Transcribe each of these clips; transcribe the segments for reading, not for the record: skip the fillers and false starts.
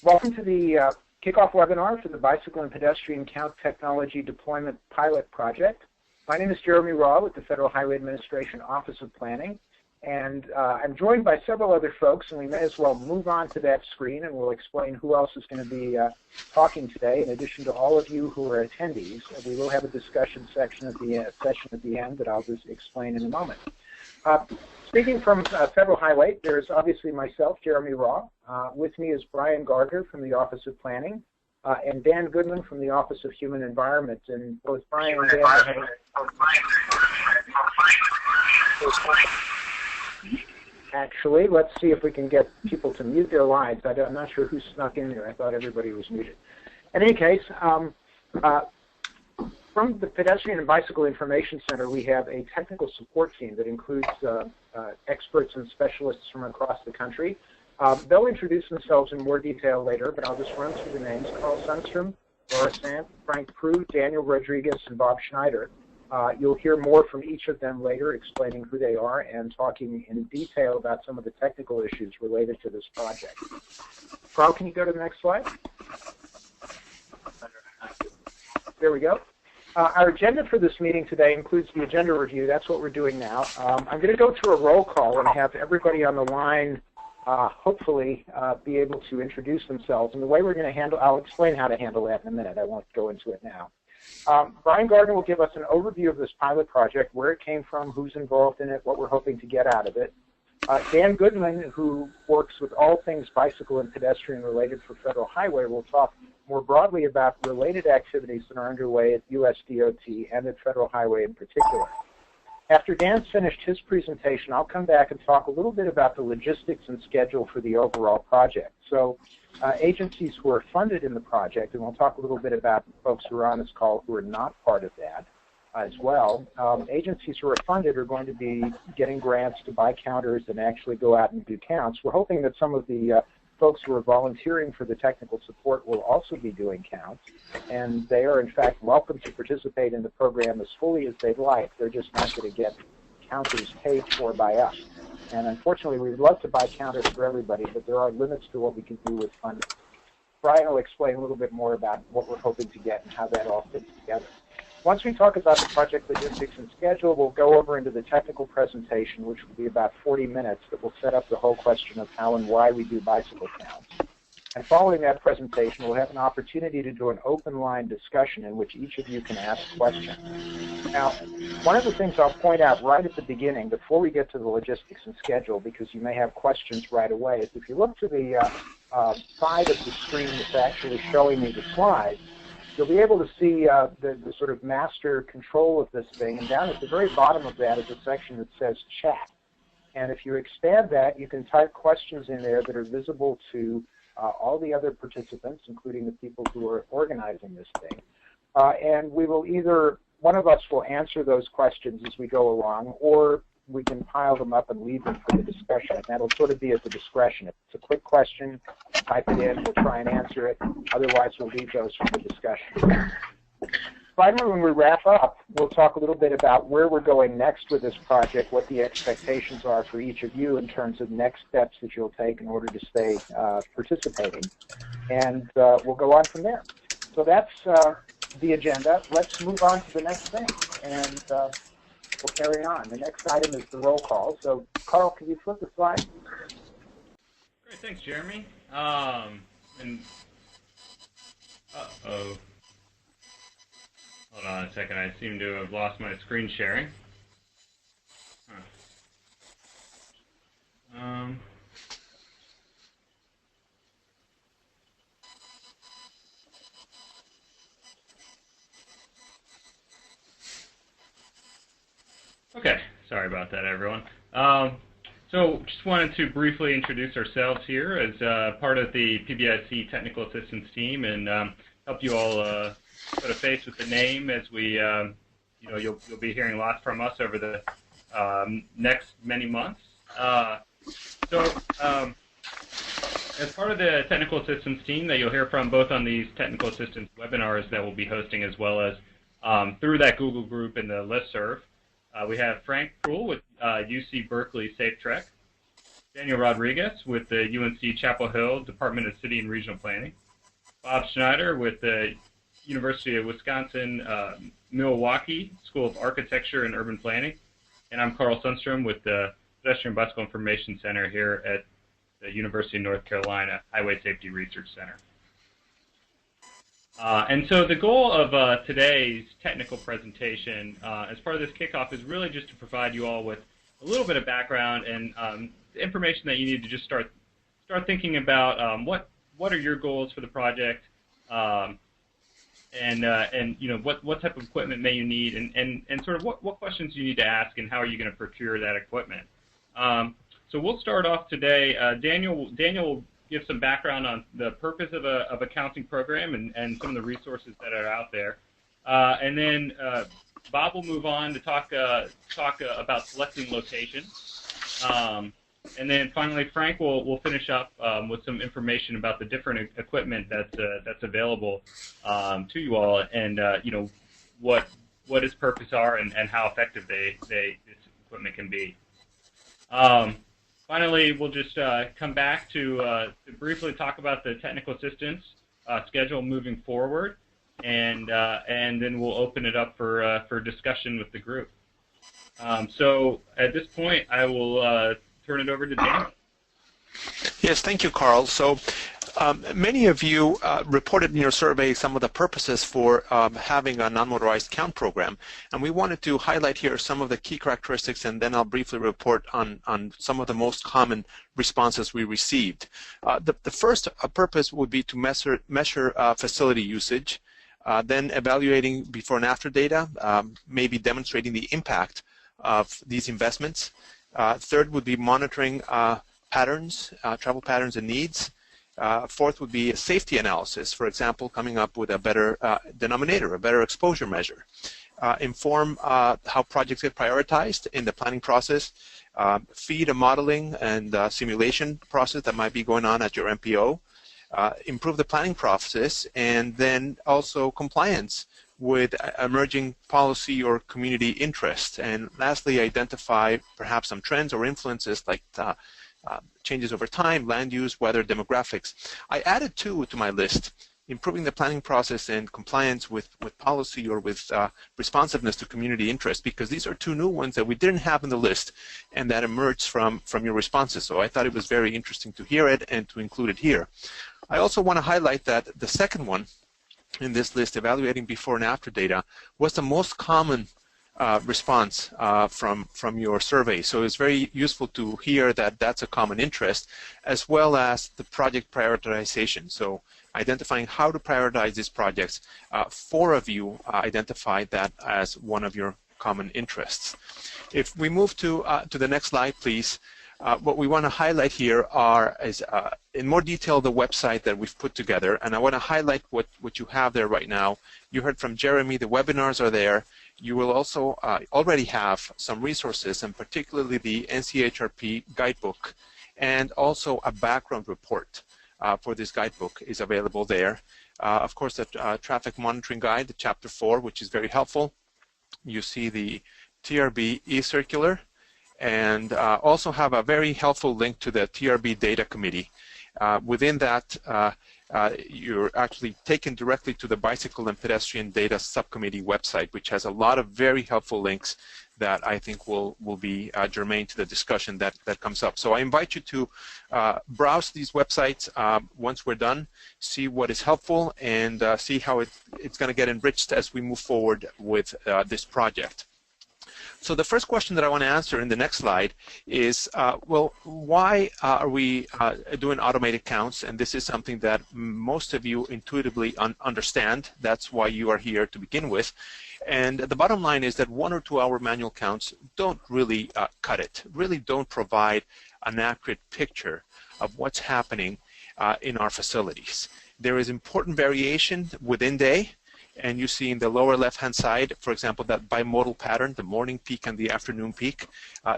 Welcome to the kickoff webinar for the Bicycle and Pedestrian Count Technology Deployment Pilot Project. My name is Jeremy Raw with the Federal Highway Administration Office of Planning, and I'm joined by several other folks, and we may as well move on to that screen and we'll explain who else is going to be talking today. In addition to all of you who are attendees, we will have a discussion section at the end that I'll just explain in a moment. Speaking from Federal Highway, there's obviously myself, Jeremy Raw. With me is Brian Gardner from the Office of Planning, and Dan Goodman from the Office of Human Environment. And both Brian and Dan actually, let's see if we can get people to mute their lines. I'm not sure who snuck in there. I thought everybody was muted. In any case, from the Pedestrian and Bicycle Information Center, we have a technical support team that includes experts and specialists from across the country. They'll introduce themselves in more detail later, but I'll just run through the names. Carl Sundstrom, Laura Sant, Frank Prue, Daniel Rodriguez, and Bob Schneider. You'll hear more from each of them later, explaining who they are and talking in detail about some of the technical issues related to this project. Carl, can you go to the next slide? There we go. Our agenda for this meeting today includes the agenda review. That's what we're doing now. I'm going to go through a roll call and have everybody on the line hopefully be able to introduce themselves. And the way we're going to handle, I'll explain how to handle that in a minute. I won't go into it now. Brian Gardner will give us an overview of this pilot project, where it came from, who's involved in it, what we're hoping to get out of it. Dan Goodman, who works with all things bicycle and pedestrian related for Federal Highway, will talk more broadly about related activities that are underway at US DOT and at Federal Highway in particular. After Dan's finished his presentation, I'll come back and talk a little bit about the logistics and schedule for the overall project. So agencies who are funded in the project, and we'll talk a little bit about folks who are on this call who are not part of that as well. Agencies who are funded are going to be getting grants to buy counters and actually go out and do counts. We're hoping that some of the folks who are volunteering for the technical support will also be doing counts, and they are in fact welcome to participate in the program as fully as they'd like. They're just not going to get counters paid for by us. And unfortunately, we'd love to buy counters for everybody, but there are limits to what we can do with funding. Brian will explain a little bit more about what we're hoping to get and how that all fits together. Once we talk about the project logistics and schedule, we'll go over into the technical presentation, which will be about 40 minutes, that will set up the whole question of how and why we do bicycle counts. And following that presentation, we'll have an opportunity to do an open line discussion in which each of you can ask questions. Now, one of the things I'll point out right at the beginning, before we get to the logistics and schedule, because you may have questions right away, is if you look to the side of the screen that's actually showing you the slides, you'll be able to see the sort of master control of this thing, and down at the very bottom of that is a section that says chat. And if you expand that, you can type questions in there that are visible to all the other participants, including the people who are organizing this thing. And we will either, one of us will answer those questions as we go along, or we can pile them up and leave them for the discussion. And that'll sort of be at the discretion. If it's a quick question, type it in, we'll try and answer it. Otherwise, we'll leave those for the discussion. Finally, when we wrap up, we'll talk a little bit about where we're going next with this project, what the expectations are for each of you in terms of next steps that you'll take in order to stay participating. And we'll go on from there. So that's the agenda. Let's move on to the next thing. And we'll carry on. The next item is the roll call. So, Carl, can you flip the slide? Great, thanks, Jeremy. Uh-oh. Hold on a second. I seem to have lost my screen sharing. Okay, sorry about that, everyone. So just wanted to briefly introduce ourselves here as part of the PBIC Technical Assistance team and help you all put a face with the name as we, you'll be hearing lots from us over the next many months. As part of the Technical Assistance team that you'll hear from both on these Technical Assistance webinars that we'll be hosting as well as through that Google group and the listserv, we have Frank Prue with UC Berkeley SafeTrek. Daniel Rodriguez with the UNC Chapel Hill Department of City and Regional Planning, Bob Schneider with the University of Wisconsin Milwaukee School of Architecture and Urban Planning, and I'm Carl Sundstrom with the Pedestrian Bicycle Information Center here at the University of North Carolina Highway Safety Research Center. And so the goal of today's technical presentation as part of this kickoff is really just to provide you all with a little bit of background and information that you need to just start thinking about what are your goals for the project, and you know what type of equipment may you need, and sort of what questions you need to ask, and how are you going to procure that equipment. So we'll start off today. Daniel will give some background on the purpose of a counting program and some of the resources that are out there, and then Bob will move on to talk about selecting locations, and then finally Frank will finish up with some information about the different equipment that's available to you all, and you know what its purpose are and how effective this equipment can be. Finally, we'll just come back to briefly talk about the technical assistance schedule moving forward, and then we'll open it up for discussion with the group. So at this point, I will turn it over to Dan. Yes, thank you, Carl. So many of you reported in your survey some of the purposes for having a non-motorized count program, and we wanted to highlight here some of the key characteristics, and then I'll briefly report on some of the most common responses we received. The first purpose would be to measure facility usage, then evaluating before and after data, maybe demonstrating the impact of these investments. Third would be monitoring patterns, travel patterns and needs. Fourth would be a safety analysis, for example, coming up with a better denominator, a better exposure measure. Inform how projects get prioritized in the planning process. Feed a modeling and simulation process that might be going on at your MPO. Improve the planning process, and then also compliance with emerging policy or community interest. And lastly, identify perhaps some trends or influences like changes over time, land use, weather, demographics. I added two to my list: improving the planning process and compliance with policy or with responsiveness to community interest, because these are two new ones that we didn't have in the list and that emerged from your responses. So I thought it was very interesting to hear it and to include it here. I also want to highlight that the second one in this list, evaluating before and after data, was the most common response from your survey. So it's very useful to hear that that's a common interest, as well as the project prioritization. So identifying how to prioritize these projects. 4 of you identified that as one of your common interests. If we move to the next slide, please. What we want to highlight here is in more detail the website that we've put together, and I want to highlight what you have there right now. You heard from Jeremy, the webinars are there. You will also already have some resources, and particularly the NCHRP guidebook, and also a background report for this guidebook is available there. Of course, the traffic monitoring guide, the chapter 4, which is very helpful. You see the TRB e-circular, and also have a very helpful link to the TRB data committee. Within that, you're actually taken directly to the Bicycle and Pedestrian Data Subcommittee website, which has a lot of very helpful links that I think will be germane to the discussion that comes up. So I invite you to browse these websites once we're done, see what is helpful, and see how it's going to get enriched as we move forward with this project. So the first question that I want to answer in the next slide is, well, why are we doing automated counts? And this is something that most of you intuitively understand. That's why you are here to begin with. And the bottom line is that 1 or 2 hour manual counts don't really cut it, really don't provide an accurate picture of what's happening in our facilities. There is important variation within day. And you see in the lower left-hand side, for example, that bimodal pattern, the morning peak and the afternoon peak.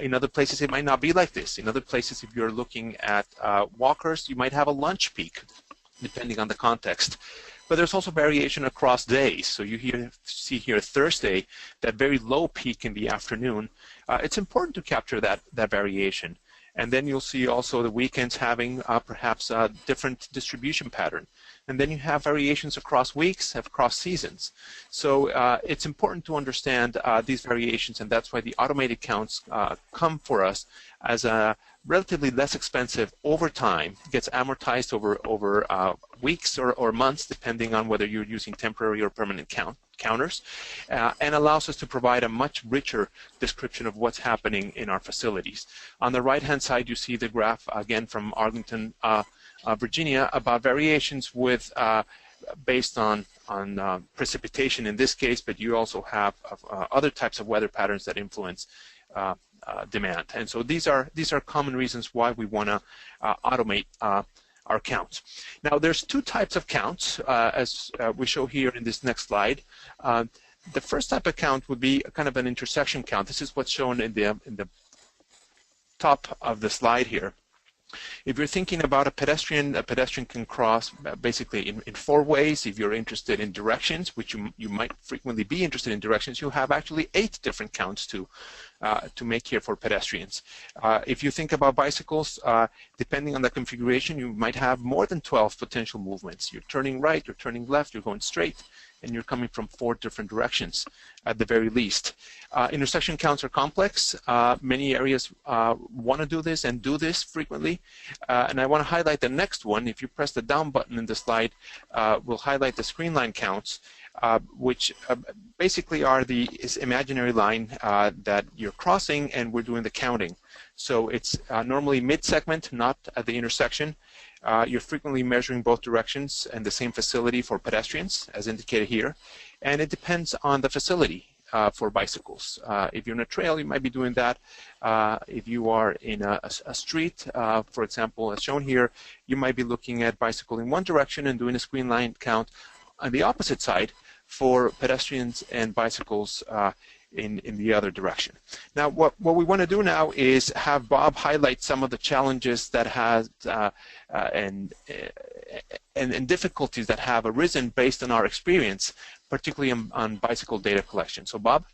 In other places, it might not be like this. In other places, if you're looking at walkers, you might have a lunch peak, depending on the context. But there's also variation across days. So you see here Thursday, that very low peak in the afternoon. It's important to capture that variation. And then you'll see also the weekends having perhaps a different distribution pattern. And then you have variations across weeks, across seasons. So it's important to understand these variations, and that's why the automated counts come for us as a relatively less expensive over time, gets amortized over weeks or months, depending on whether you're using temporary or permanent counters, and allows us to provide a much richer description of what's happening in our facilities. On the right-hand side, you see the graph, again, from Arlington, Virginia, about variations with based on precipitation in this case, but you also have other types of weather patterns that influence demand. And so these are common reasons why we want to automate our counts. Now, there's two types of counts, as we show here in this next slide. The first type of count would be kind of an intersection count. This is what's shown in the top of the slide here. If you're thinking about a pedestrian can cross basically in 4 ways. If you're interested in directions, which you might frequently be interested in directions, you have actually 8 different counts to make here for pedestrians. If you think about bicycles, depending on the configuration, you might have more than 12 potential movements. You're turning right, you're turning left, you're going straight, and you're coming from 4 different directions at the very least. Intersection counts are complex. Many areas want to do this and do this frequently. And I want to highlight the next one. If you press the down button in the slide, we'll highlight the screen line counts, which basically are the imaginary line that you're crossing, and we're doing the counting. So it's normally mid-segment, not at the intersection. You're frequently measuring both directions and the same facility for pedestrians, as indicated here. And it depends on the facility for bicycles. If you're in a trail, you might be doing that. If you are in a street, for example, as shown here, you might be looking at bicycle in one direction and doing a screen line count on the opposite side for pedestrians and bicycles in the other direction. Now, what we want to do now is have Bob highlight some of the challenges that has and difficulties that have arisen based on our experience, particularly on bicycle data collection. So, Bob?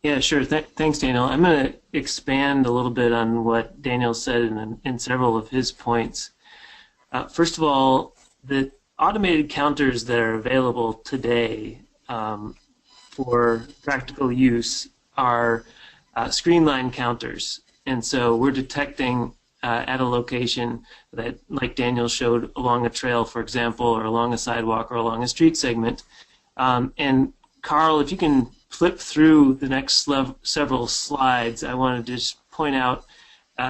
Yeah, sure. Thanks, Daniel. I'm going to expand a little bit on what Daniel said in several of his points. First of all, the automated counters that are available today for practical use are screen line counters. And so we're detecting at a location that, like Daniel showed, along a trail, for example, or along a sidewalk or along a street segment. And Carl, if you can flip through the next several slides, I want to just point out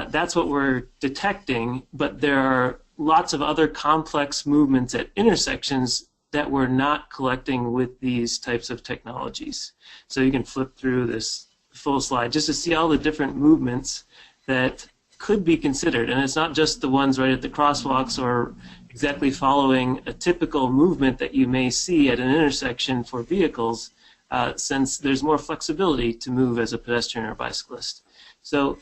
that's what we're detecting, but there are lots of other complex movements at intersections that we're not collecting with these types of technologies. So you can flip through this full slide just to see all the different movements that could be considered. And it's not just the ones right at the crosswalks or exactly following a typical movement that you may see at an intersection for vehicles, since there's more flexibility to move as a pedestrian or bicyclist. So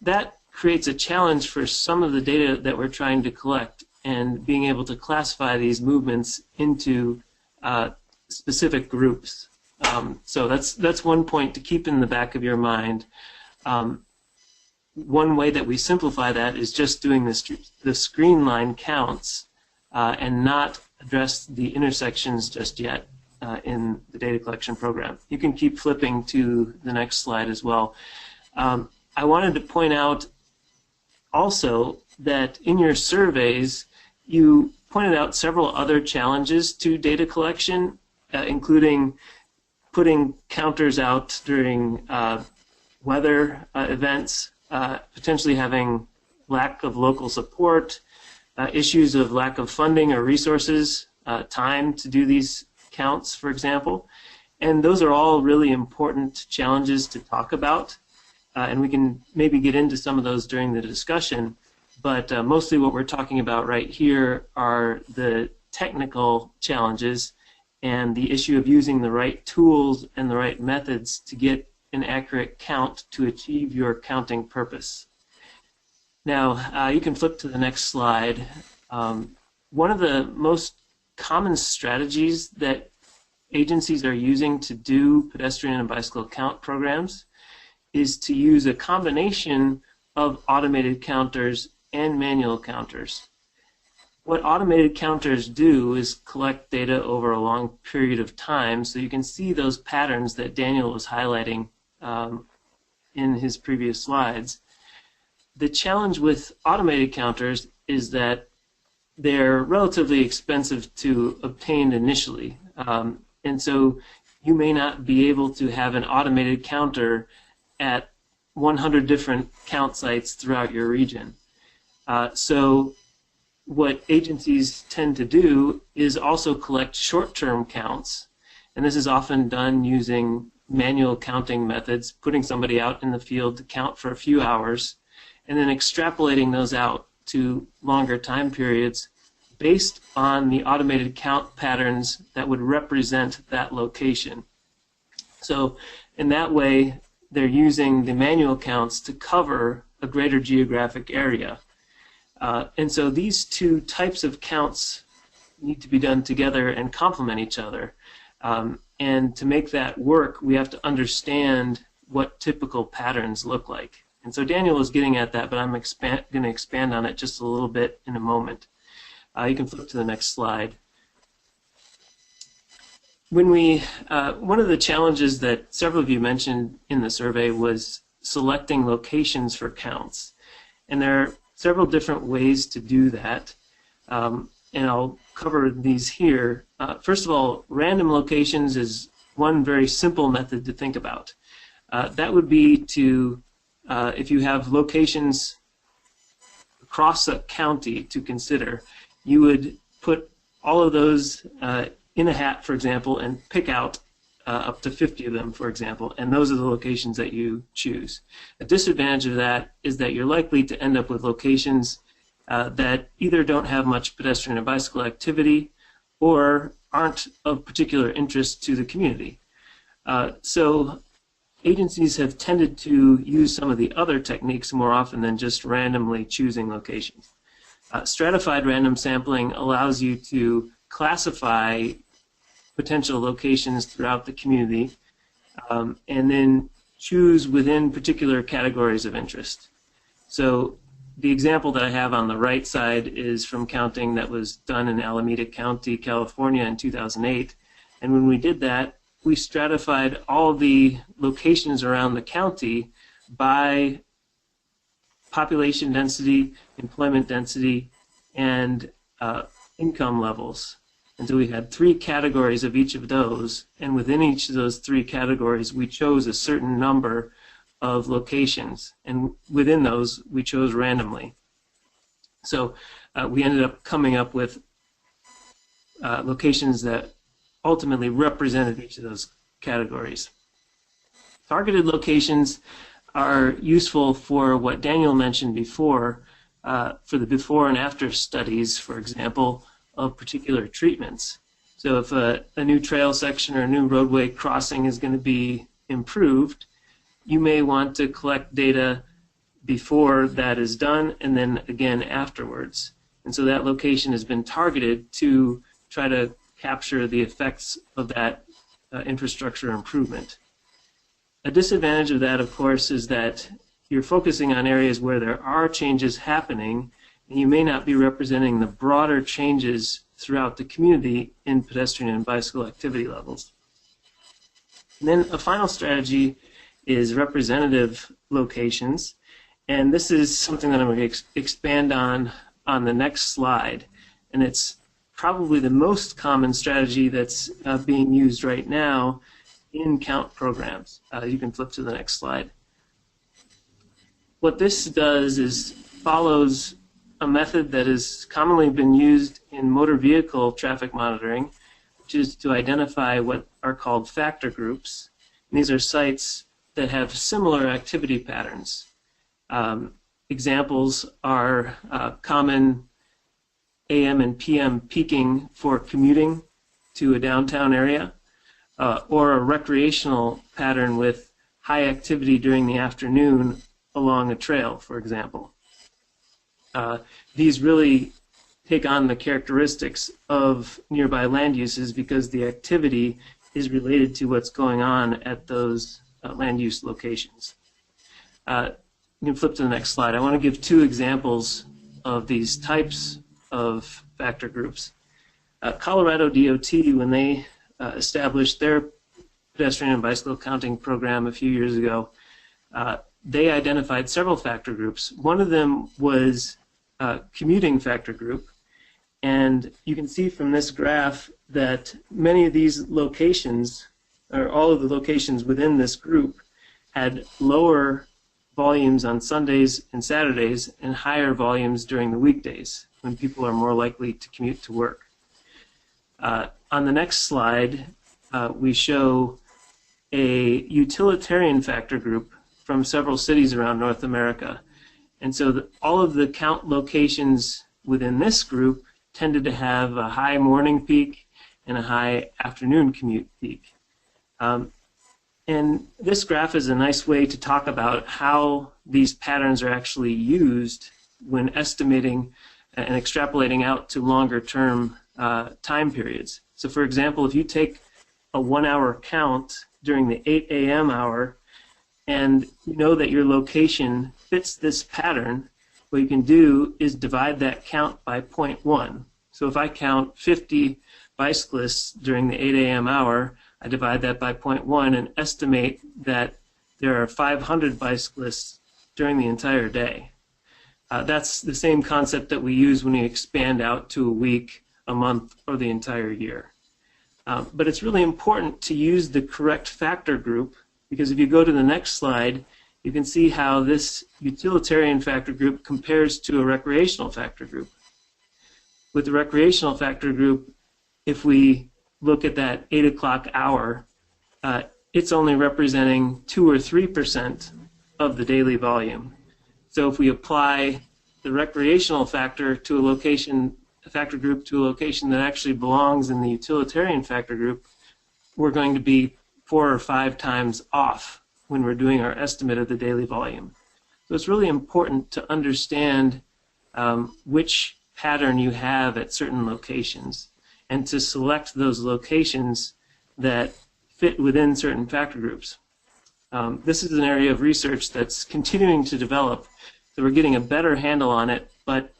that creates a challenge for some of the data that we're trying to collect, and being able to classify these movements into specific groups. So that's one point to keep in the back of your mind. One way that we simplify that is just doing the screen line counts and not address the intersections just yet in the data collection program. You can keep flipping to the next slide as well. I wanted to point out also that in your surveys, you pointed out several other challenges to data collection, including putting counters out during weather events, potentially having lack of local support, issues of lack of funding or resources, time to do these counts, for example. And those are all really important challenges to talk about. And we can maybe get into some of those during the discussion. But mostly what we're talking about right here are the technical challenges and the issue of using the right tools and the right methods to get an accurate count to achieve your counting purpose. Now, you can flip to the next slide. One of the most common strategies that agencies are using to do pedestrian and bicycle count programs is to use a combination of automated counters and manual counters. What automated counters do is collect data over a long period of time, so you can see those patterns that Daniel was highlighting in his previous slides. The challenge with automated counters is that they're relatively expensive to obtain initially, and so you may not be able to have an automated counter at 100 different count sites throughout your region. So what agencies tend to do is also collect short-term counts, and this is often done using manual counting methods, putting somebody out in the field to count for a few hours, and then extrapolating those out to longer time periods based on the automated count patterns that would represent that location. So in that way, they're using the manual counts to cover a greater geographic area. And so these two types of counts need to be done together and complement each other. And to make that work, we have to understand what typical patterns look like. And so Daniel was getting at that, but I'm going to expand on it just a little bit in a moment. You can flip to the next slide. When one of the challenges that several of you mentioned in the survey was selecting locations for counts. And there are several different ways to do that, and I'll cover these here. First of all, random locations is one very simple method to think about. That would be to, if you have locations across a county to consider, you would put all of those in a hat, for example, and pick out up to 50 of them, for example, and those are the locations that you choose. A disadvantage of that is that you're likely to end up with locations that either don't have much pedestrian and bicycle activity or aren't of particular interest to the community. So agencies have tended to use some of the other techniques more often than just randomly choosing locations. Stratified random sampling allows you to classify potential locations throughout the community and then choose within particular categories of interest. So the example that I have on the right side is from counting that was done in Alameda County, California in 2008. And when we did that, we stratified all the locations around the county by population density, employment density, and income levels. And so we had 3 categories of each of those, and within each of those 3 categories, we chose a certain number of locations, and within those, we chose randomly. So we ended up coming up with locations that ultimately represented each of those categories. Targeted locations are useful for what Daniel mentioned before, for the before and after studies, for example, of particular treatments. So if a new trail section or a new roadway crossing is going to be improved, you may want to collect data before that is done and then again afterwards. And so that location has been targeted to try to capture the effects of that infrastructure improvement. A disadvantage of that, of course, is that you're focusing on areas where there are changes happening, and you may not be representing the broader changes throughout the community in pedestrian and bicycle activity levels. And then a final strategy is representative locations, and this is something that I'm going to expand on the next slide, and it's probably the most common strategy that's being used right now in count programs. You can flip to the next slide. What this does is follows a method that has commonly been used in motor vehicle traffic monitoring, which is to identify what are called factor groups. And these are sites that have similar activity patterns. Examples are common AM and PM peaking for commuting to a downtown area, or a recreational pattern with high activity during the afternoon along a trail, for example. These really take on the characteristics of nearby land uses because the activity is related to what's going on at those land use locations. you can flip to the next slide. I want to give two examples of these types of factor groups. Colorado DOT, when they established their pedestrian and bicycle counting program a few years ago, they identified several factor groups. One of them was commuting factor group, and you can see from this graph that many of these locations, or all of the locations within this group, had lower volumes on Sundays and Saturdays and higher volumes during the weekdays when people are more likely to commute to work. On the next slide, we show a utilitarian factor group from several cities around North America. And so all of the count locations within this group tended to have a high morning peak and a high afternoon commute peak. And this graph is a nice way to talk about how these patterns are actually used when estimating and extrapolating out to longer term time periods. So for example, if you take a 1 hour count during the 8 a.m. hour and you know that your location fits this pattern, what you can do is divide that count by 0.1. So if I count 50 bicyclists during the 8 a.m. hour, I divide that by 0.1 and estimate that there are 500 bicyclists during the entire day. That's the same concept that we use when we expand out to a week, a month, or the entire year. But it's really important to use the correct factor group, because if you go to the next slide, you can see how this utilitarian factor group compares to a recreational factor group. With the recreational factor group, if we look at that 8 o'clock hour, it's only representing 2 or 3% of the daily volume. So if we apply the recreational factor to a location, a factor group to a location that actually belongs in the utilitarian factor group, we're going to be 4 or 5 times off when we're doing our estimate of the daily volume. So it's really important to understand which pattern you have at certain locations and to select those locations that fit within certain factor groups. This is an area of research that's continuing to develop, so we're getting a better handle on it, but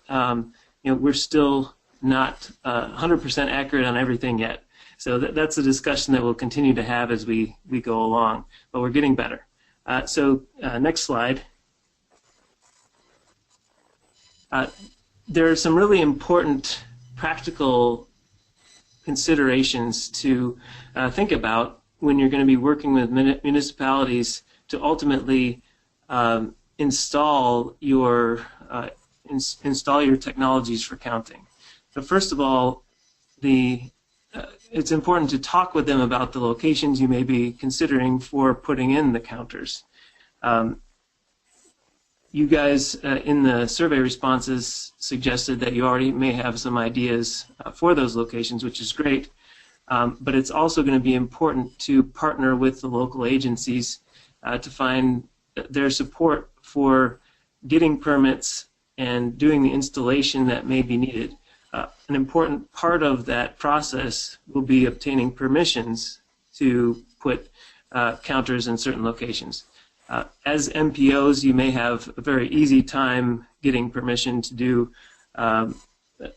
we're still not 100% accurate on everything yet. So that's a discussion that we'll continue to have as we go along, but we're getting better. Next slide. There are some really important practical considerations to think about when you're going to be working with municipalities to ultimately install your technologies for counting. So first of all, it's important to talk with them about the locations you may be considering for putting in the counters. You guys in the survey responses suggested that you already may have some ideas for those locations, which is great, but it's also going to be important to partner with the local agencies to find their support for getting permits and doing the installation that may be needed. An important part of that process will be obtaining permissions to put counters in certain locations. As MPOs, you may have a very easy time getting permission to do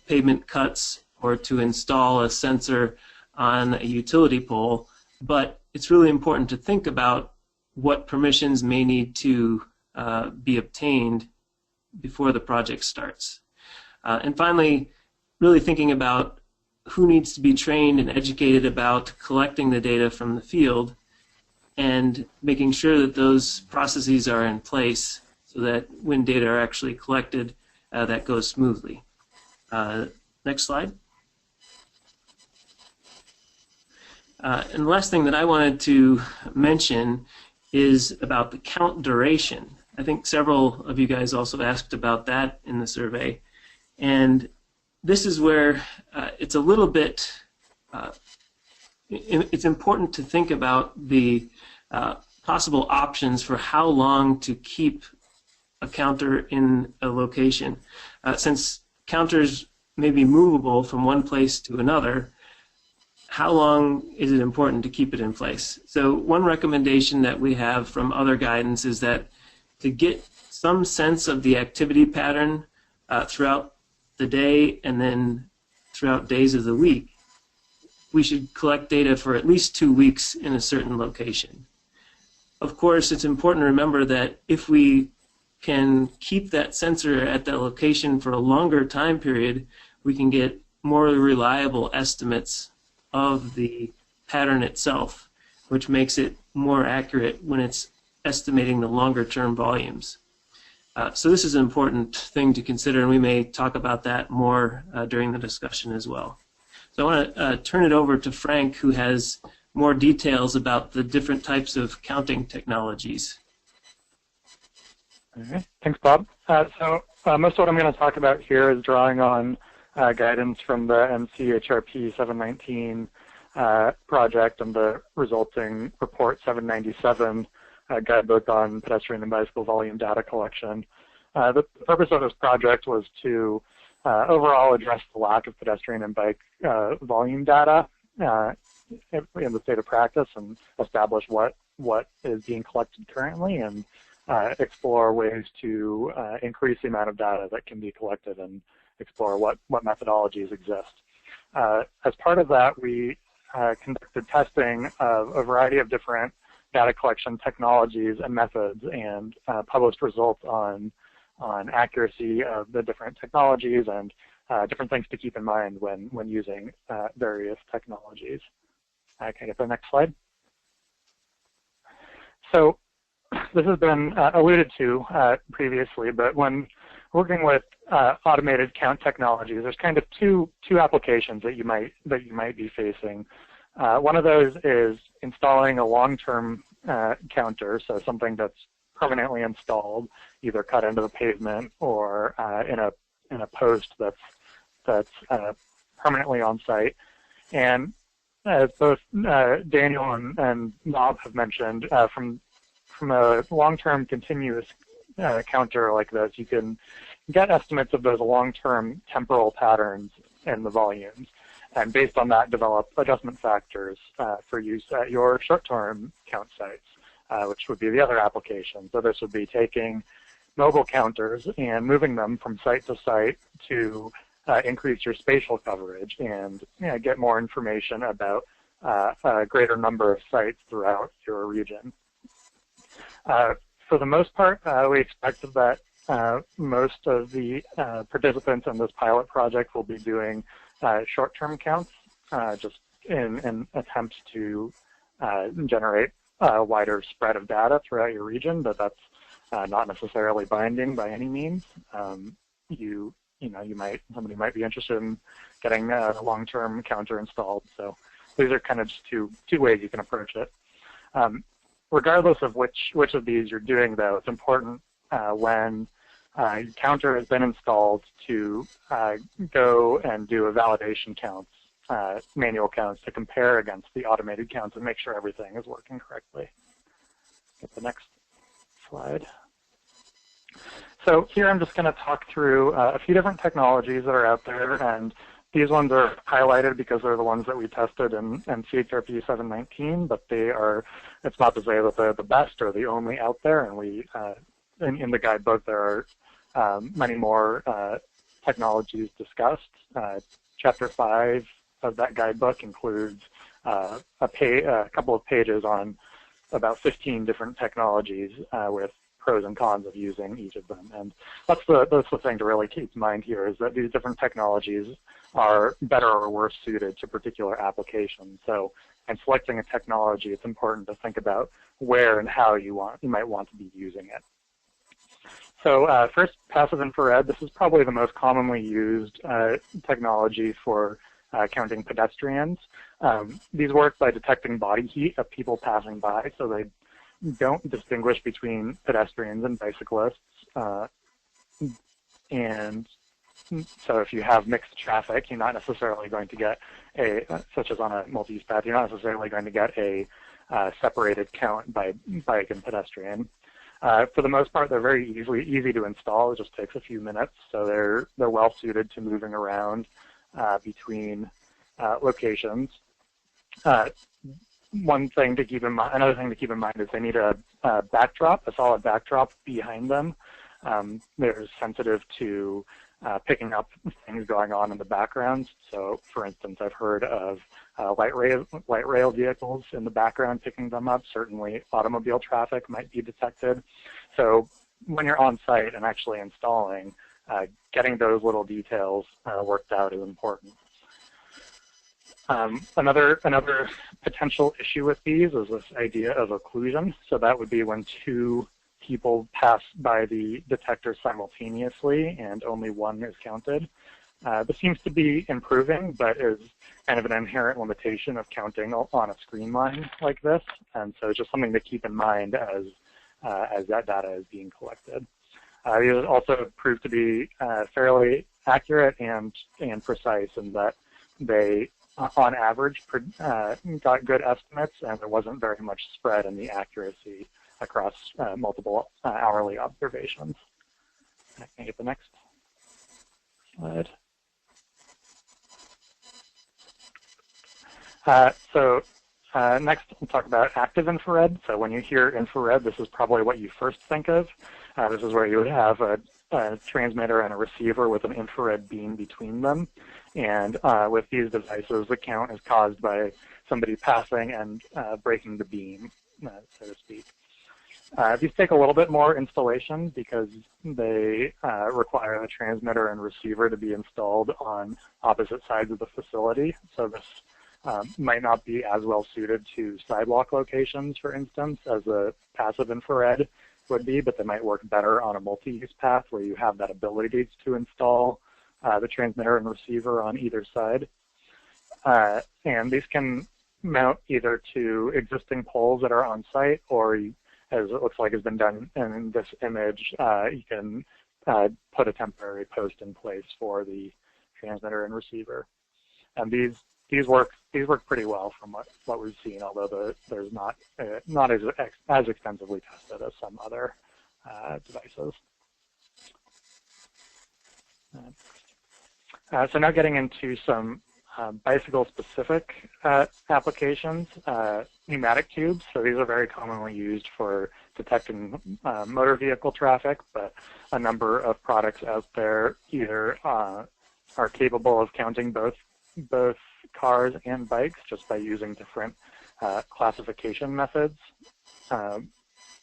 pavement cuts or to install a sensor on a utility pole, but it's really important to think about what permissions may need to be obtained before the project starts. And finally, really thinking about who needs to be trained and educated about collecting the data from the field and making sure that those processes are in place so that when data are actually collected, that goes smoothly. Next slide. And the last thing that I wanted to mention is about the count duration. I think several of you guys also asked about that in the survey. And this is where it's a little bit, it's important to think about the possible options for how long to keep a counter in a location. Since counters may be movable from one place to another, how long is it important to keep it in place? So one recommendation that we have from other guidance is that to get some sense of the activity pattern throughout the day and then throughout days of the week, we should collect data for at least 2 weeks in a certain location. Of course, it's important to remember that if we can keep that sensor at that location for a longer time period, we can get more reliable estimates of the pattern itself, which makes it more accurate when it's estimating the longer-term volumes. So this is an important thing to consider, and we may talk about that more during the discussion as well. So I want to turn it over to Frank, who has more details about the different types of counting technologies. All right. Thanks, Bob. Most of what I'm going to talk about here is drawing on guidance from the NCHRP 719 project and the resulting report 797 guidebook on pedestrian and bicycle volume data collection. The purpose of this project was to overall address the lack of pedestrian and bike volume data in the state of practice and establish what is being collected currently and explore ways to increase the amount of data that can be collected and explore what methodologies exist. As part of that, we conducted testing of a variety of different data collection technologies and methods and published results on accuracy of the different technologies and different things to keep in mind when using various technologies. Can I get the next slide? So this has been alluded to previously, but when working with automated count technologies, there's kind of two applications that you might be facing. One of those is installing a long-term counter, so something that's permanently installed, either cut into the pavement or in a post that's permanently on site. And as both Daniel and Bob have mentioned, from a long-term continuous counter like this, you can get estimates of those long-term temporal patterns in the volumes, and based on that, develop adjustment factors for use at your short-term count sites, which would be the other application. So this would be taking mobile counters and moving them from site to site to increase your spatial coverage and get more information about a greater number of sites throughout your region. For the most part, we expect that most of the participants in this pilot project will be doing short-term counts, just in attempts to generate a wider spread of data throughout your region, but that's not necessarily binding by any means. Somebody might be interested in getting a long-term counter installed. So these are kind of just two ways you can approach it. Regardless of which of these you're doing, though, it's important when your counter has been installed to go and do a validation counts, manual counts, to compare against the automated counts and make sure everything is working correctly. Get the next slide. So here I'm just going to talk through a few different technologies that are out there, and these ones are highlighted because they're the ones that we tested in CHRP 719, but it's not to say that they're the best or the only out there, and we, in the guidebook, there are many more technologies discussed. Chapter 5 of that guidebook includes a couple of pages on about 15 different technologies with pros and cons of using each of them. And that's the thing to really keep in mind here, is that these different technologies are better or worse suited to particular applications. So in selecting a technology, it's important to think about where and how you might want to be using it. So first, passive infrared. This is probably the most commonly used technology for counting pedestrians. These work by detecting body heat of people passing by, so they don't distinguish between pedestrians and bicyclists. And so if you have mixed traffic, you're not necessarily going to get such as on a multi-use path, you're not necessarily going to get a separated count by bike and pedestrian. For the most part, they're very easy to install. It just takes a few minutes, so they're well suited to moving around between locations. Another thing to keep in mind is they need a backdrop, a solid backdrop behind them. They're sensitive to picking up things going on in the background. So, for instance, I've heard of light rail vehicles in the background picking them up. Certainly, automobile traffic might be detected. So, when you're on site and actually installing, getting those little details worked out is important. Another potential issue with these is this idea of occlusion. So that would be when two people pass by the detector simultaneously and only one is counted. This seems to be improving, but is kind of an inherent limitation of counting on a screen line like this. And so just something to keep in mind as that data is being collected. These also proved to be fairly accurate and precise in that they, on average, got good estimates, and there wasn't very much spread in the accuracy across multiple hourly observations. I can get the next slide. Next, we'll talk about active infrared. So when you hear infrared, this is probably what you first think of. This is where you would have a transmitter and a receiver with an infrared beam between them. And with these devices, the count is caused by somebody passing and breaking the beam, so to speak. These take a little bit more installation because they require the transmitter and receiver to be installed on opposite sides of the facility. So this might not be as well suited to sidewalk locations, for instance, as a passive infrared would be, but they might work better on a multi-use path where you have that ability to install the transmitter and receiver on either side. And these can mount either to existing poles that are on site, or as it looks like has been done in this image, you can put a temporary post in place for the transmitter and receiver. And these work pretty well from what we've seen, although there's not as extensively tested as some other devices. So now getting into some bicycle-specific applications, pneumatic tubes. So these are very commonly used for detecting motor vehicle traffic, but a number of products out there either are capable of counting both cars and bikes just by using different classification methods. And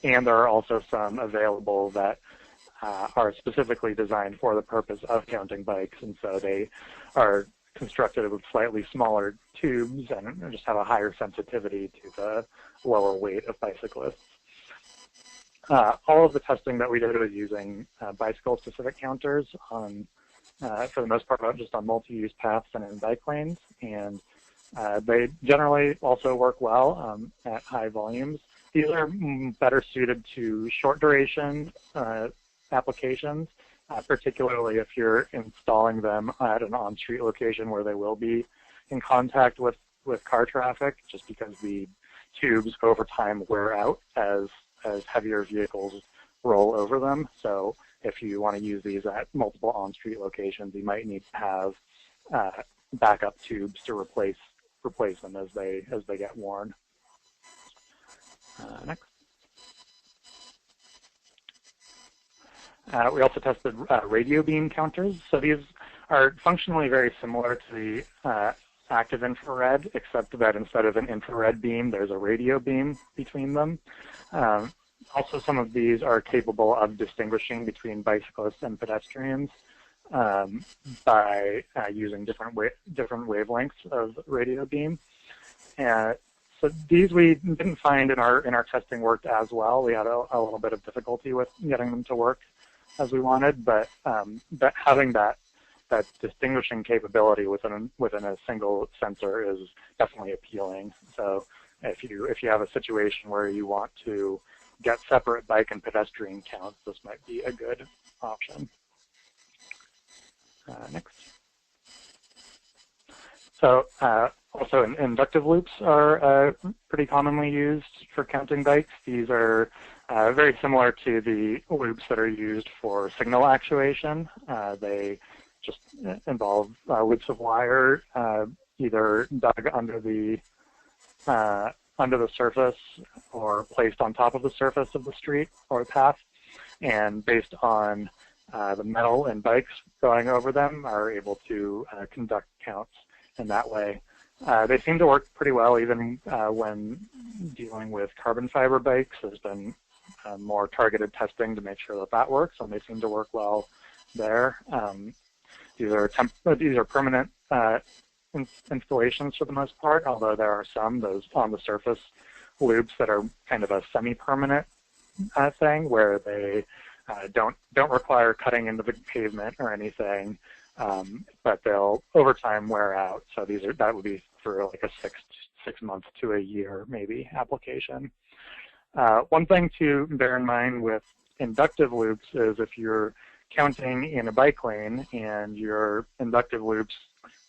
there are also some available that are specifically designed for the purpose of counting bikes, and so they are constructed with slightly smaller tubes and just have a higher sensitivity to the lower weight of bicyclists. All of the testing that we did was using bicycle-specific counters on, for the most part, just on multi-use paths and in bike lanes, and they generally also work well at high volumes. These are better suited to short duration applications, particularly if you're installing them at an on-street location where they will be in contact with car traffic, just because the tubes over time wear out as heavier vehicles roll over them. So if you want to use these at multiple on-street locations, you might need to have backup tubes to replace them as they get worn. Next. We also tested radio beam counters. So these are functionally very similar to the active infrared, except that instead of an infrared beam, there's a radio beam between them. Also, some of these are capable of distinguishing between bicyclists and pedestrians by using different wavelengths of radio beam. So these we didn't find in our testing worked as well. We had a little bit of difficulty with getting them to work as we wanted, but having that distinguishing capability within a single sensor is definitely appealing. So if you have a situation where you want to get separate bike and pedestrian counts, this might be a good option. Next. So also inductive loops are pretty commonly used for counting bikes. These are very similar to the loops that are used for signal actuation. They just involve loops of wire either dug under the surface or placed on top of the surface of the street or path. and based on the metal and bikes going over them, are able to conduct counts in that way. They seem to work pretty well even when dealing with carbon fiber bikes. There's been more targeted testing to make sure that that works, and they seem to work well there. These are permanent installations for the most part, although there are some, those on the surface loops, that are kind of a semi-permanent thing where they don't require cutting into the pavement or anything, but they'll over time wear out. So that would be for like a six months to a year maybe application. One thing to bear in mind with inductive loops is if you're counting in a bike lane and your inductive loops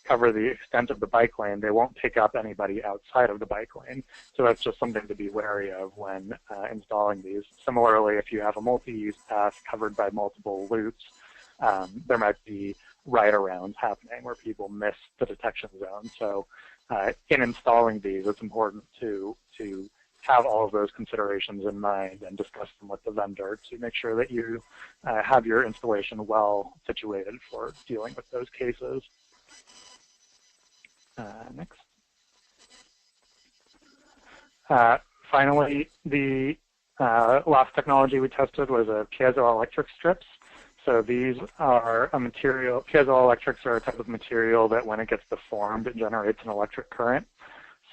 cover the extent of the bike lane, they won't pick up anybody outside of the bike lane. So that's just something to be wary of when installing these. Similarly, if you have a multi-use path covered by multiple loops, there might be ride-arounds happening where people miss the detection zone. So in installing these, it's important to have all of those considerations in mind and discuss them with the vendor to make sure that you have your installation well situated for dealing with those cases. Next. Finally, the last technology we tested was piezoelectric strips. So these are a material, piezoelectrics are a type of material that when it gets deformed, it generates an electric current.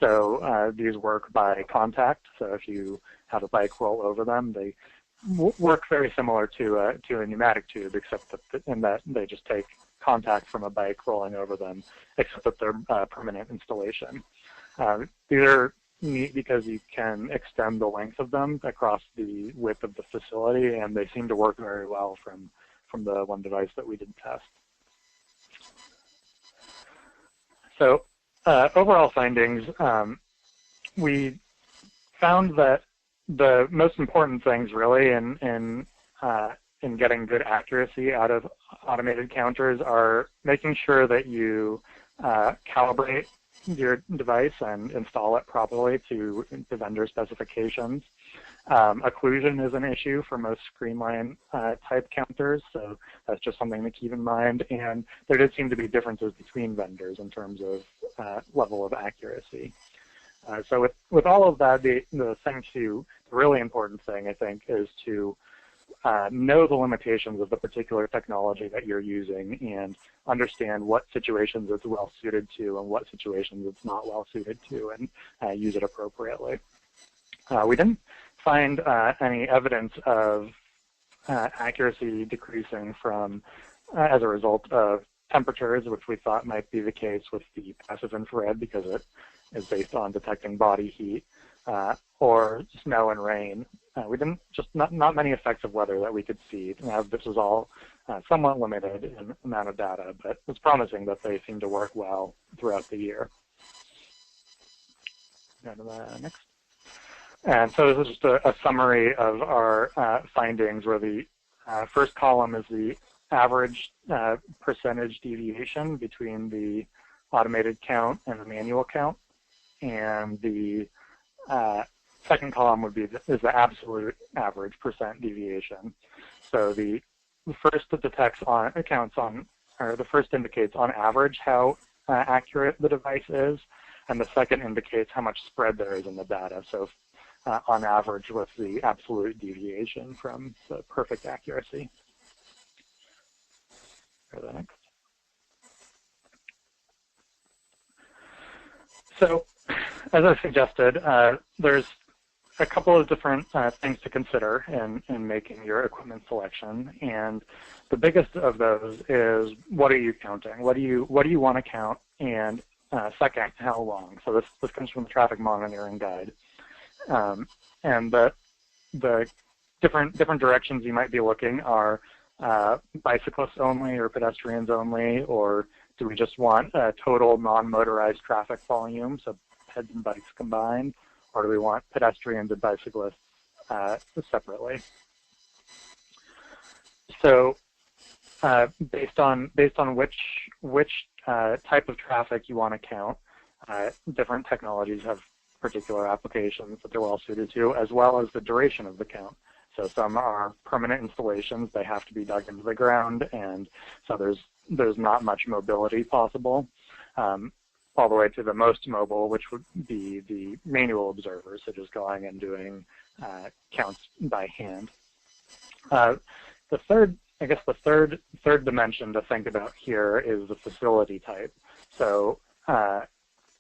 So these work by contact. So if you have a bike roll over them, they work very similar to a pneumatic tube, except that in that they just take contact from a bike rolling over them, except that they're permanent installation. These are neat because you can extend the length of them across the width of the facility, and they seem to work very well from the one device that we did test. So overall findings, we found that the most important things really in getting good accuracy out of automated counters are making sure that you calibrate your device and install it properly to the vendor specifications. Occlusion is an issue for most screenline type counters, so that's just something to keep in mind. And there did seem to be differences between vendors in terms of level of accuracy. So with all of that, the really important thing, I think, is to know the limitations of the particular technology that you're using and understand what situations it's well suited to and what situations it's not well suited to, and use it appropriately. We didn't find any evidence of accuracy decreasing from as a result of temperatures, which we thought might be the case with the passive infrared because it is based on detecting body heat, or snow and rain. We didn't, just not many effects of weather that we could see. Now, this was all somewhat limited in amount of data, but it's promising that they seem to work well throughout the year. Go to the next. And so this is just a summary of our findings, where the first column is the average percentage deviation between the automated count and the manual count, and the second column is the absolute average percent deviation. So the first detects on the first indicates on average how accurate the device is, and the second indicates how much spread there is in the data. So on average, what's the absolute deviation from the perfect accuracy? Go to the next. So, as I suggested, there's a couple of different things to consider in making your equipment selection, and the biggest of those is what are you counting? What do you want to count? And second, how long? So this comes from the traffic monitoring guide, and the different directions you might be looking are bicyclists only or pedestrians only, or do we just want a total non-motorized traffic volume, so heads and bikes combined, or do we want pedestrians and bicyclists separately? So based on which type of traffic you want to count, different technologies have particular applications that they're well suited to, as well as the duration of the count. So some are permanent installations; they have to be dug into the ground, and so there's not much mobility possible. All the way to the most mobile, which would be the manual observers, so just going and doing counts by hand. The third dimension to think about here is the facility type. So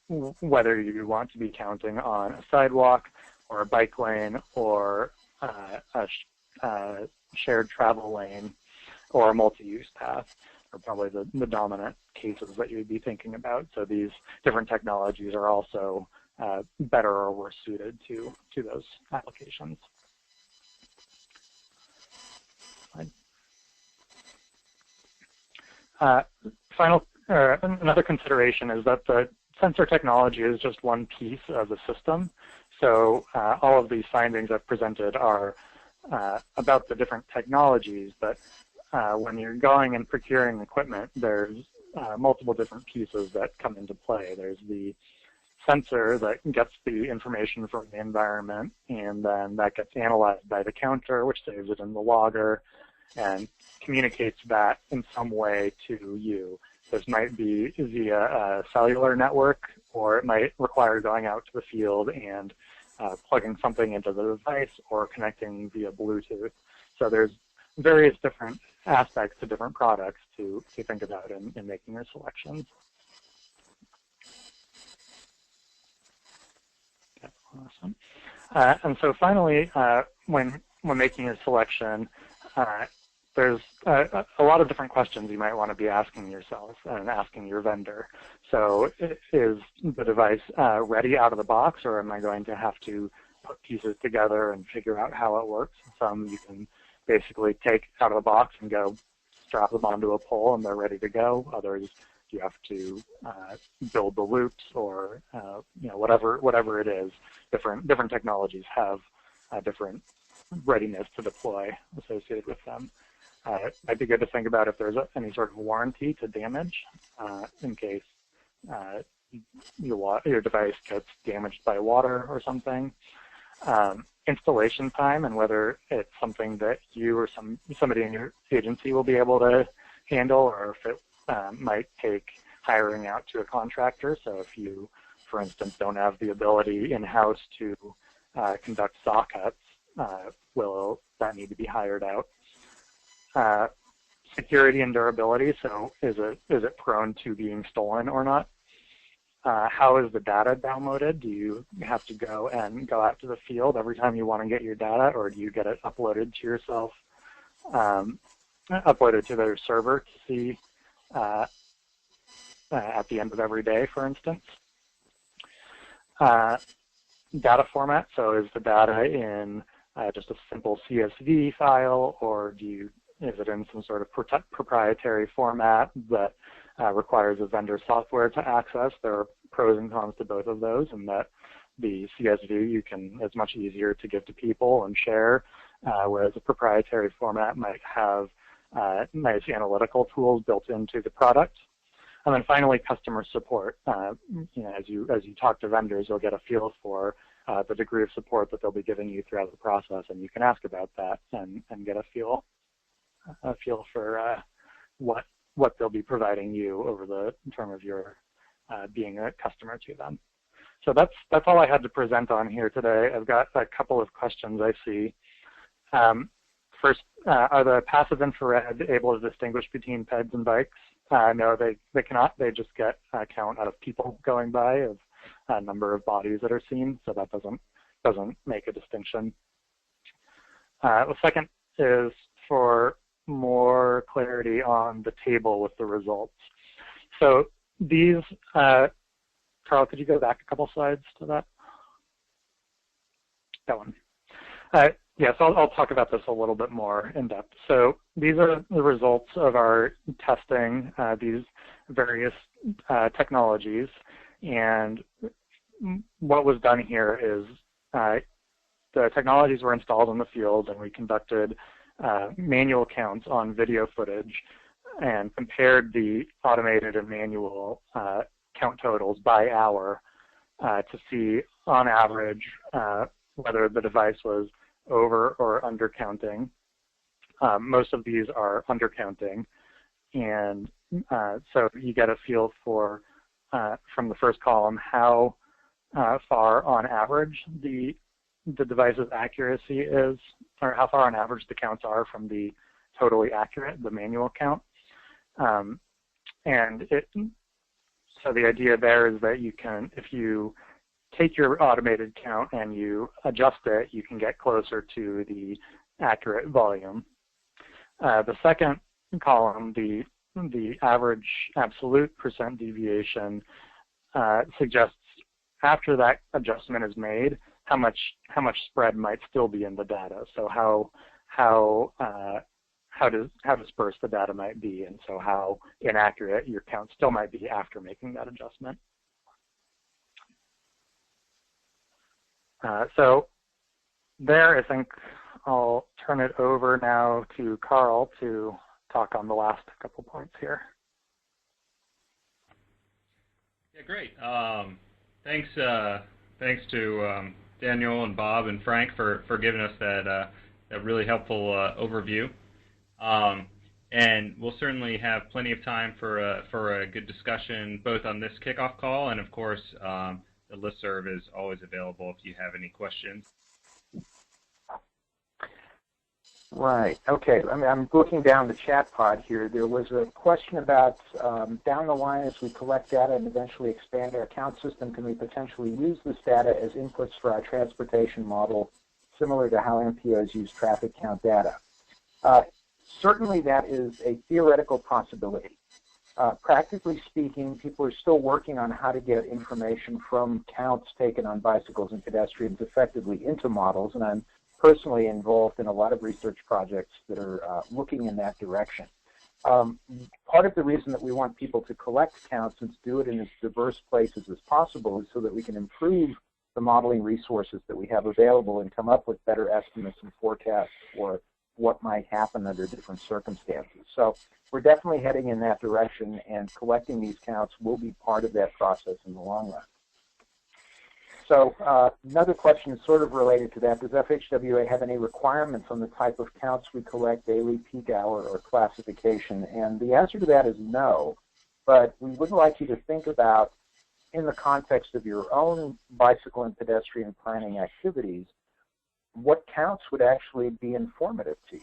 whether you want to be counting on a sidewalk or a bike lane or a shared travel lane or a multi-use path are probably the dominant cases that you'd be thinking about. So these different technologies are also better or worse suited to those applications. Another consideration is that the sensor technology is just one piece of the system. So all of these findings I've presented are about the different technologies, but when you're going and procuring equipment, there's multiple different pieces that come into play. There's the sensor that gets the information from the environment, and then that gets analyzed by the counter, which saves it in the logger and communicates that in some way to you. This might be via a cellular network, or it might require going out to the field and plugging something into the device or connecting via Bluetooth. So there's various different aspects to different products to think about in making your selections. Okay, awesome. And so finally, when making your selection, there's a lot of different questions you might want to be asking yourself and asking your vendor. So is the device ready out of the box, or am I going to have to put pieces together and figure out how it works? Some you can basically take out of the box and go strap them onto a pole and they're ready to go. Others you have to build the loops, or whatever it is. Different technologies have different readiness to deploy associated with them. It might be good to think about if there's any sort of warranty to damage in case your device gets damaged by water or something. Installation time and whether it's something that you or somebody in your agency will be able to handle, or if it might take hiring out to a contractor. So if you, for instance, don't have the ability in-house to conduct saw cuts, will that need to be hired out? Security and durability, so is it prone to being stolen or not? How is the data downloaded? Do you have to go out to the field every time you want to get your data, or do you get it uploaded to yourself, uploaded to their server to see at the end of every day, for instance? Data format, so is the data in just a simple CSV file, or is it in some sort of proprietary format that requires a vendor software to access? There are pros and cons to both of those, and that the CSV it's much easier to give to people and share, whereas a proprietary format might have nice analytical tools built into the product. And then finally, customer support. As you talk to vendors, you'll get a feel for the degree of support that they'll be giving you throughout the process, and you can ask about that and get a feel for what they'll be providing you over the term of your being a customer to them. So that's all I had to present on here today. I've got a couple of questions I see. First, are the passive infrared able to distinguish between PEDs and bikes? No, they cannot. They just get a count out of people going by, of a number of bodies that are seen, so that doesn't make a distinction. The second is for more clarity on the table with the results. So these, Carl, could you go back a couple slides to that? That one. Yes, I'll talk about this a little bit more in depth. So these are the results of our testing these various technologies, and what was done here is the technologies were installed in the field, and we conducted manual counts on video footage and compared the automated and manual count totals by hour to see, on average, whether the device was over or undercounting. Most of these are undercounting, and so you get a feel for, from the first column, how far on average the device's accuracy is, or how far on average the counts are from the totally accurate, the manual count. So the idea there is that you can, if you take your automated count and you adjust it, you can get closer to the accurate volume. The second column, the average absolute percent deviation, suggests after that adjustment is made, how much spread might still be in the data. So how dispersed the data might be, and so how inaccurate your count still might be after making that adjustment. So there, I think I'll turn it over now to Carl to talk on the last couple points here. Yeah, great. Thanks to Daniel and Bob and Frank for giving us that really helpful overview. And we'll certainly have plenty of time for a good discussion both on this kickoff call, and of course the listserv is always available if you have any questions. Right. Okay. I mean, I'm looking down the chat pod here. There was a question about down the line, as we collect data and eventually expand our count system, can we potentially use this data as inputs for our transportation model, similar to how MPOs use traffic count data? Certainly that is a theoretical possibility. Practically speaking, people are still working on how to get information from counts taken on bicycles and pedestrians effectively into models, and I'm personally involved in a lot of research projects that are looking in that direction. Part of the reason that we want people to collect counts and to do it in as diverse places as possible is so that we can improve the modeling resources that we have available and come up with better estimates and forecasts for what might happen under different circumstances. So we're definitely heading in that direction, and collecting these counts will be part of that process in the long run. So another question is sort of related to that. Does FHWA have any requirements on the type of counts we collect, daily, peak hour, or classification? And the answer to that is no, but we would like you to think about, in the context of your own bicycle and pedestrian planning activities, what counts would actually be informative to you.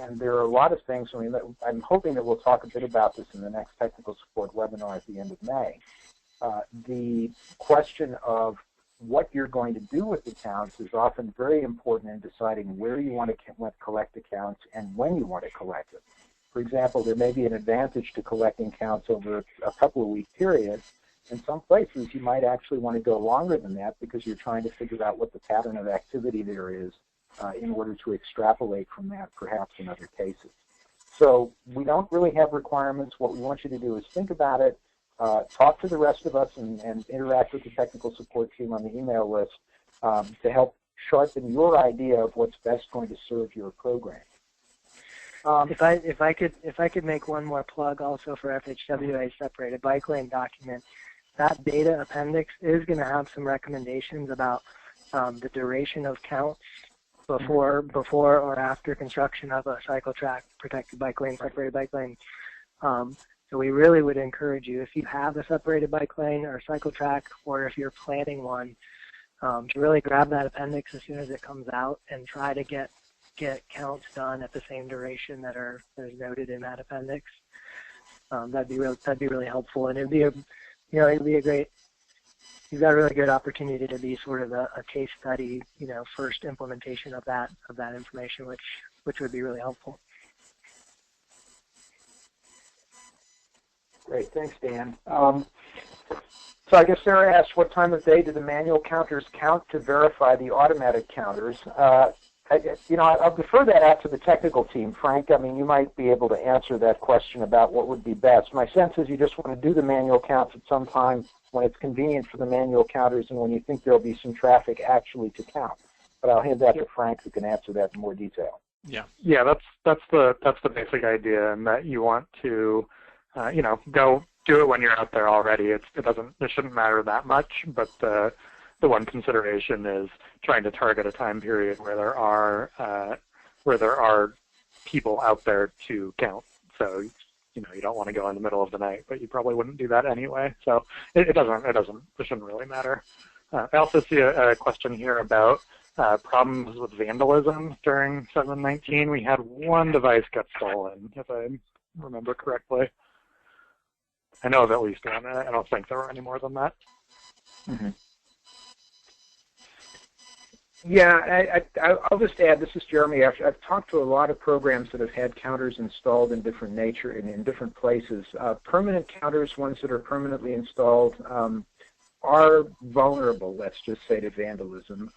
And there are a lot of things. I mean, I'm hoping that we'll talk a bit about this in the next technical support webinar at the end of May. The question of what you're going to do with the counts is often very important in deciding where you want to collect the counts and when you want to collect them. For example, there may be an advantage to collecting counts over a couple of week period. In some places, you might actually want to go longer than that because you're trying to figure out what the pattern of activity there is in order to extrapolate from that, perhaps in other cases. So we don't really have requirements. What we want you to do is think about it, talk to the rest of us, and interact with the technical support team on the email list to help sharpen your idea of what's best going to serve your program. If I could make one more plug also for FHWA separated bike lane document, that data appendix is going to have some recommendations about the duration of counts before or after construction of a cycle track, protected bike lane, separated bike lane. So we really would encourage you, if you have a separated bike lane or cycle track, or if you're planning one, to really grab that appendix as soon as it comes out and try to get counts done at the same duration that is noted in that appendix. That'd be really helpful, and it'd be a great. You've got a really good opportunity to be sort of a case study, first implementation of that information, which would be really helpful. Great, thanks, Dan. So I guess Sarah asked, what time of day do the manual counters count to verify the automatic counters? I'll defer that out to the technical team. Frank, I mean, you might be able to answer that question about what would be best. My sense is you just want to do the manual counts at some time when it's convenient for the manual counters and when you think there'll be some traffic actually to count. But I'll hand that to Frank, who can answer that in more detail. Yeah, that's the basic idea, and that you want to, go do it when you're out there already. It shouldn't matter that much, but the one consideration is trying to target a time period where there are people out there to count. So you don't want to go in the middle of the night, but you probably wouldn't do that anyway. So it shouldn't really matter. I also see a question here about problems with vandalism during 7.19. We had one device get stolen, if I remember correctly. I know of at least one. I don't think there were any more than that. Mm-hmm. Yeah, I'll just add, this is Jeremy. I've talked to a lot of programs that have had counters installed in different nature and in different places. Permanent counters, ones that are permanently installed, are vulnerable, let's just say, to vandalism.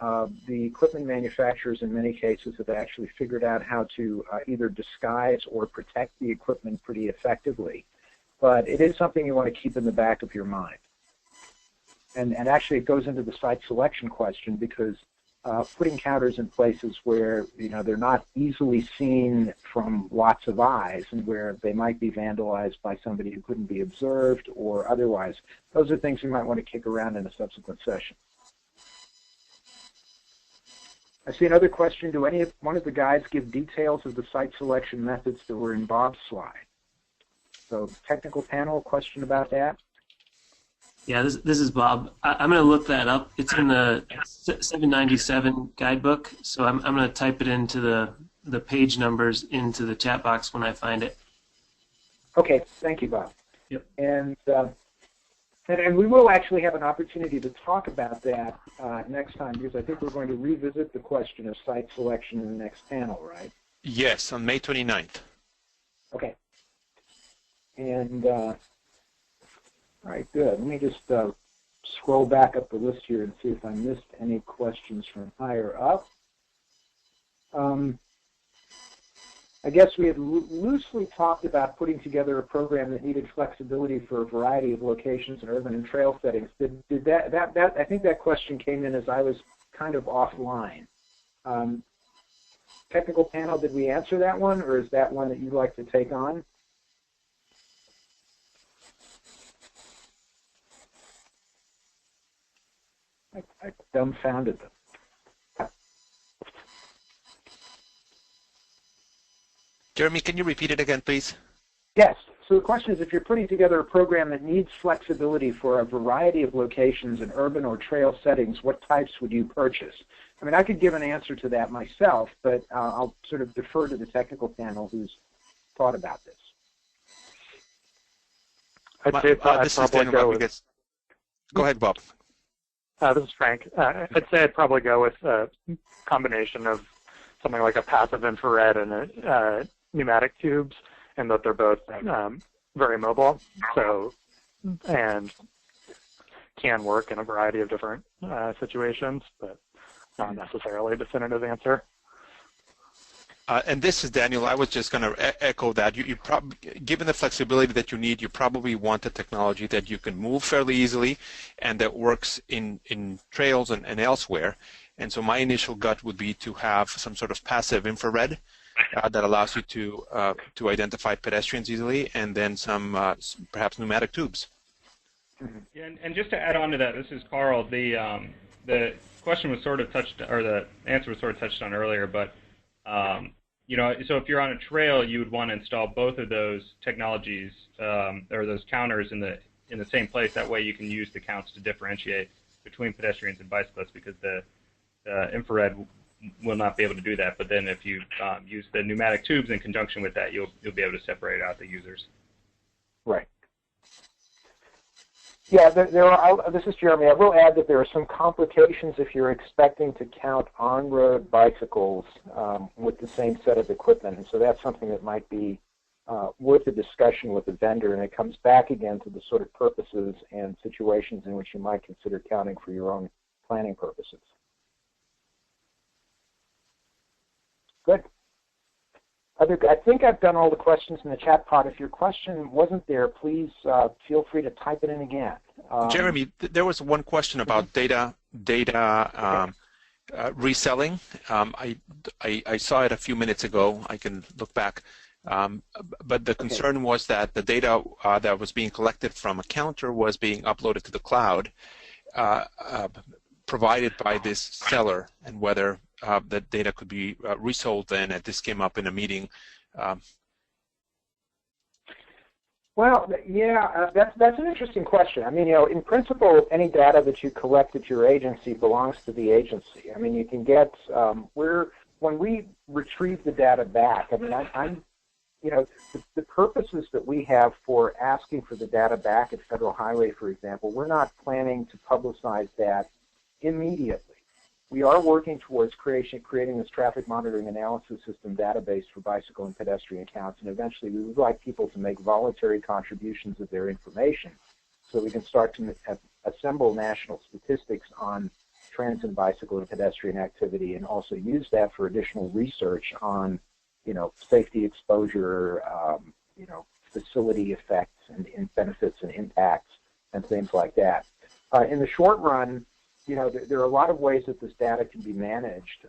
The equipment manufacturers in many cases have actually figured out how to either disguise or protect the equipment pretty effectively. But it is something you want to keep in the back of your mind. And actually it goes into the site selection question, because putting counters in places where they're not easily seen from lots of eyes and where they might be vandalized by somebody who couldn't be observed or otherwise, those are things you might want to kick around in a subsequent session. I see another question. Do any one of the guides give details of the site selection methods that were in Bob's slide? So technical panel, question about that? Yeah, this is Bob. I'm going to look that up. It's in the 797 guidebook, so I'm going to type it into the page numbers into the chat box when I find it. Okay, thank you, Bob. Yep. And we will actually have an opportunity to talk about that next time, because I think we're going to revisit the question of site selection in the next panel, right? Yes, on May 29th. Okay. And all right, good. Let me just scroll back up the list here and see if I missed any questions from higher up. I guess we had loosely talked about putting together a program that needed flexibility for a variety of locations in urban and trail settings. Did that I think that question came in as I was kind of offline. Technical panel, did we answer that one, or is that one that you'd like to take on? I dumbfounded them. Jeremy, can you repeat it again, please? Yes. So the question is, if you're putting together a program that needs flexibility for a variety of locations in urban or trail settings, what types would you purchase? I mean, I could give an answer to that myself, but I'll sort of defer to the technical panel who's thought about this. I'd say this is Daniel Rodriguez. Go ahead, Bob. This is Frank. I'd say I'd probably go with a combination of something like a passive infrared and pneumatic tubes, and that they're both very mobile, and can work in a variety of different situations, but not necessarily a definitive answer. And this is Daniel. I was just going to echo that. You probably, given the flexibility that you need, you probably want a technology that you can move fairly easily and that works in trails and elsewhere. And so my initial gut would be to have some sort of passive infrared that allows you to identify pedestrians easily, and then some perhaps pneumatic tubes. Yeah, and just to add on to that, this is Carl. The question was sort of touched, or the answer was sort of touched on earlier, but so if you're on a trail, you would want to install both of those technologies or those counters in the same place. That way, you can use the counts to differentiate between pedestrians and bicyclists, because the infrared will not be able to do that. But then, if you use the pneumatic tubes in conjunction with that, you'll be able to separate out the users. Right. Yeah, this is Jeremy. I will add that there are some complications if you're expecting to count on-road bicycles with the same set of equipment, and so that's something that might be worth a discussion with the vendor, and it comes back again to the sort of purposes and situations in which you might consider counting for your own planning purposes. Good. I think I've done all the questions in the chat pod. If your question wasn't there, please feel free to type it in again. Jeremy, there was one question about data reselling. I saw it a few minutes ago. I can look back. But the concern was that the data that was being collected from a counter was being uploaded to the cloud provided by this seller and whether that data could be resold then, and this came up in a meeting. Well, yeah, that's an interesting question. I mean, you know, in principle, any data that you collect at your agency belongs to the agency. I mean, you can get when we retrieve the data back. I mean, I'm you know, the purposes that we have for asking for the data back at Federal Highway, for example, we're not planning to publicize that immediately. We are working towards creating this traffic monitoring analysis system database for bicycle and pedestrian counts, and eventually we would like people to make voluntary contributions of their information so we can start to assemble national statistics on trends in bicycle and pedestrian activity, and also use that for additional research on, you know, safety exposure, you know, facility effects and benefits and impacts and things like that. In the short run, you know, there are a lot of ways that this data can be managed.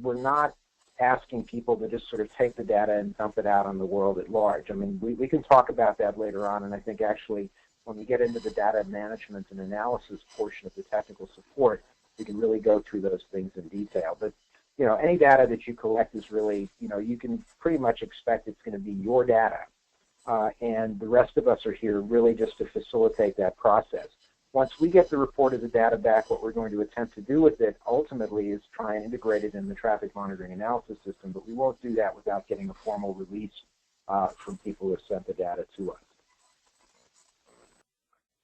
We're not asking people to just sort of take the data and dump it out on the world at large. I mean, we can talk about that later on, and I think actually when we get into the data management and analysis portion of the technical support, we can really go through those things in detail. But, you know, any data that you collect is really, you know, you can pretty much expect it's going to be your data. And the rest of us are here really just to facilitate that process. Once we get the report of the data back, what we're going to attempt to do with it ultimately is try and integrate it in the traffic monitoring analysis system, but we won't do that without getting a formal release from people who have sent the data to us.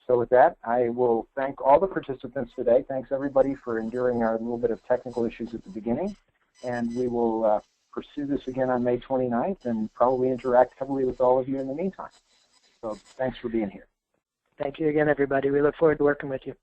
So with that, I will thank all the participants today. Thanks everybody for enduring our little bit of technical issues at the beginning, and we will pursue this again on May 29th and probably interact heavily with all of you in the meantime. So thanks for being here. Thank you again, everybody. We look forward to working with you.